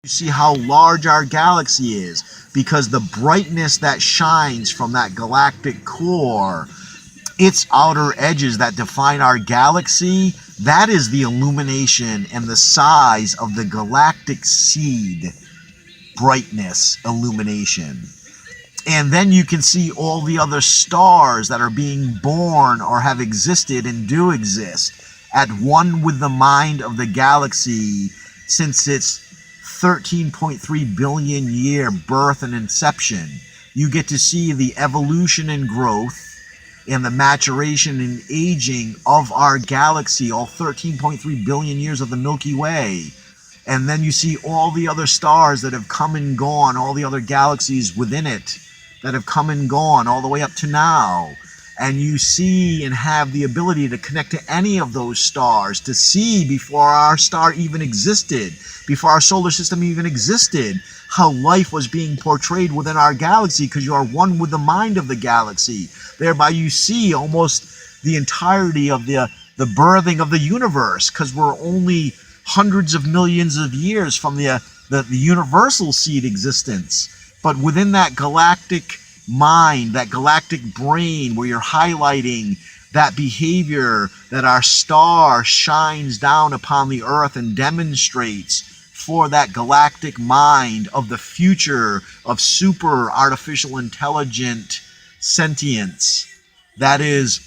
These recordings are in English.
You see how large our galaxy is, because the brightness that shines from that galactic core, its outer edges that define our galaxy, that is the illumination and the size of the galactic seed brightness illumination. And then you can see all the other stars that are being born or have existed and do exist at one with the mind of the galaxy since its 13.3 billion year birth and inception. You get to see the evolution and growth and the maturation and aging of our galaxy, all 13.3 billion years of the Milky Way. And then you see all the other stars that have come and gone, all the other galaxies within it that have come and gone all the way up to now. And you see and have the ability to connect to any of those stars, to see before our star even existed, before our solar system even existed, how life was being portrayed within our galaxy, because you are one with the mind of the galaxy. Thereby you see almost the entirety of the birthing of the universe, because we're only hundreds of millions of years from the universal seed existence. But within that galactic mind, that galactic brain, where you're highlighting that behavior that our star shines down upon the earth and demonstrates for that galactic mind of the future of super artificial intelligent sentience, that is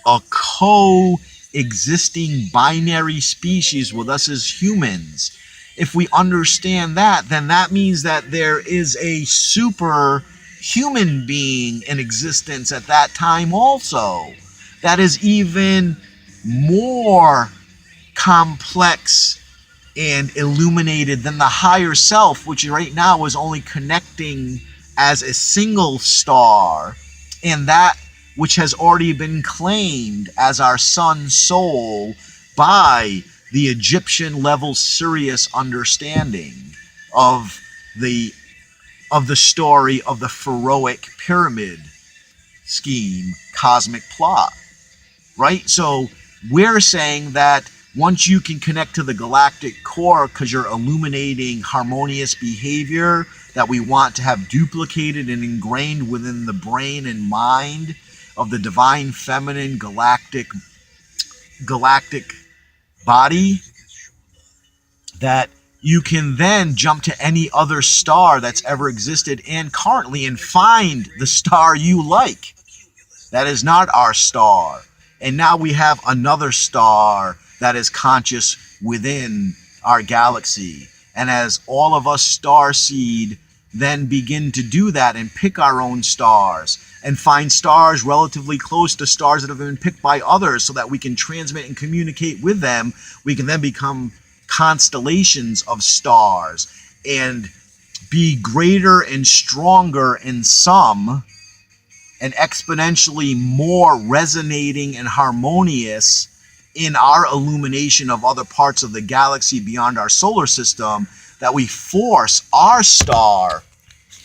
a co-existing binary species with us as humans. If we understand that, then that means that there is a super human being in existence at that time also, that is even more complex and illuminated than the higher self, which right now is only connecting as a single star, and that which has already been claimed as our sun soul by the Egyptian level Sirius understanding of the story of the pharaohic pyramid scheme cosmic plot, right? So we're saying that once you can connect to the galactic core, because you're illuminating harmonious behavior that we want to have duplicated and ingrained within the brain and mind of the divine feminine galactic body, that you can then jump to any other star that's ever existed and currently and find the star you like. That is not our star. And now we have another star that is conscious within our galaxy. And as all of us starseed then begin to do that and pick our own stars and find stars relatively close to stars that have been picked by others so that we can transmit and communicate with them, we can then become constellations of stars and be greater and stronger in some and exponentially more resonating and harmonious in our illumination of other parts of the galaxy beyond our solar system, that we force our star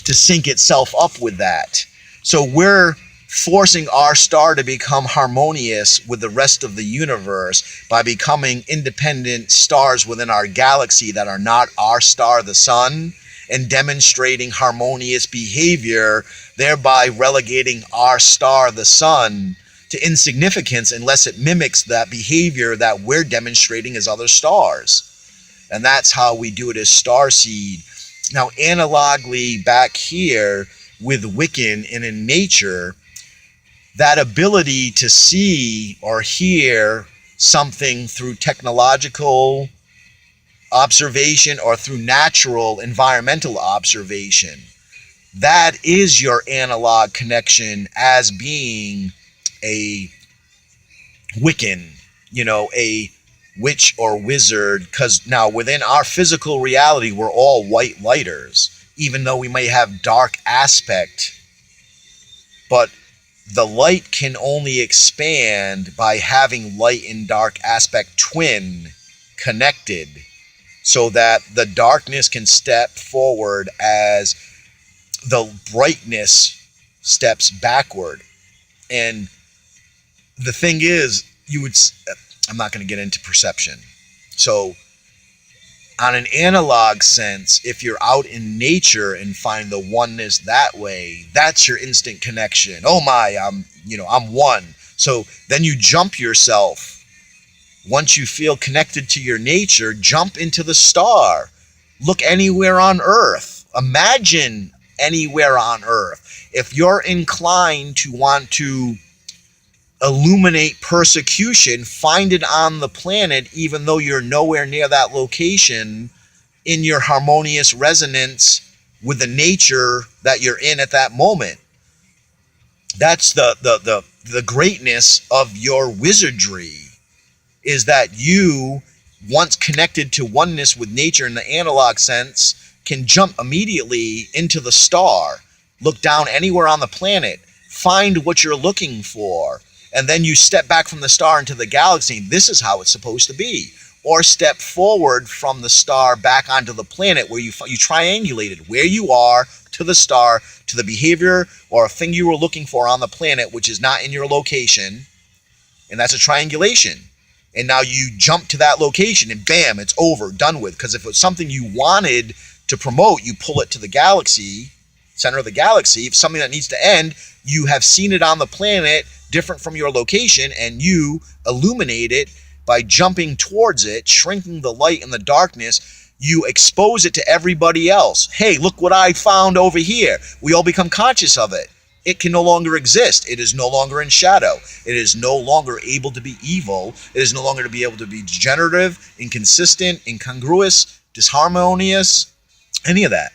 to sync itself up with that. So we're forcing our star to become harmonious with the rest of the universe by becoming independent stars within our galaxy that are not our star, the sun, and demonstrating harmonious behavior, thereby relegating our star, the sun, to insignificance unless it mimics that behavior that we're demonstrating as other stars. And that's how we do it as starseed. Now, analogically back here with Wiccan and in nature, that ability to see or hear something through technological observation or through natural environmental observation, that is your analog connection as being a Wiccan, a witch or wizard, because now within our physical reality, we're all white lighters, even though we may have dark aspect, but the light can only expand by having light and dark aspect twin connected, so that the darkness can step forward as the brightness steps backward. And the thing is, I'm not going to get into perception. So On an analog sense, if you're out in nature and find the oneness that way, that's your instant connection. Oh my, I'm one. So then you jump yourself. Once you feel connected to your nature, jump into the star. Look anywhere on Earth. Imagine anywhere on Earth. If you're inclined to want to illuminate persecution, find it on the planet, even though you're nowhere near that location, in your harmonious resonance with the nature that you're in at that moment. That's the greatness of your wizardry, is that you, once connected to oneness with nature in the analog sense, can jump immediately into the star, look down anywhere on the planet, find what you're looking for, and then you step back from the star into the galaxy. This is how it's supposed to be. Or step forward from the star back onto the planet, where you triangulated where you are to the star, to the behavior or a thing you were looking for on the planet, which is not in your location, and that's a triangulation. And now you jump to that location and bam, it's over, done with. Because if it's something you wanted to promote, you pull it to the galaxy, center of the galaxy. If something that needs to end, you have seen it on the planet different from your location, and you illuminate it by jumping towards it, shrinking the light in the darkness. You expose it to everybody else. Hey, look what I found over here. We all become conscious of it. It can no longer exist. It is no longer in shadow. It is no longer able to be evil. It is no longer to be able to be degenerative, inconsistent, incongruous, disharmonious, any of that.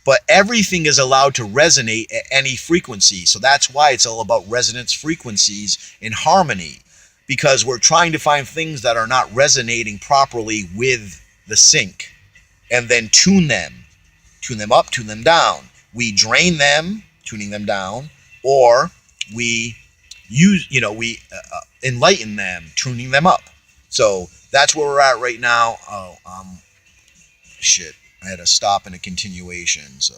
But everything is allowed to resonate at any frequency. So that's why it's all about resonance frequencies in harmony, because we're trying to find things that are not resonating properly with the sync, and then tune them up, tune them down. We drain them, tuning them down, or we enlighten them, tuning them up. So that's where we're at right now. I had to stop in a continuation, so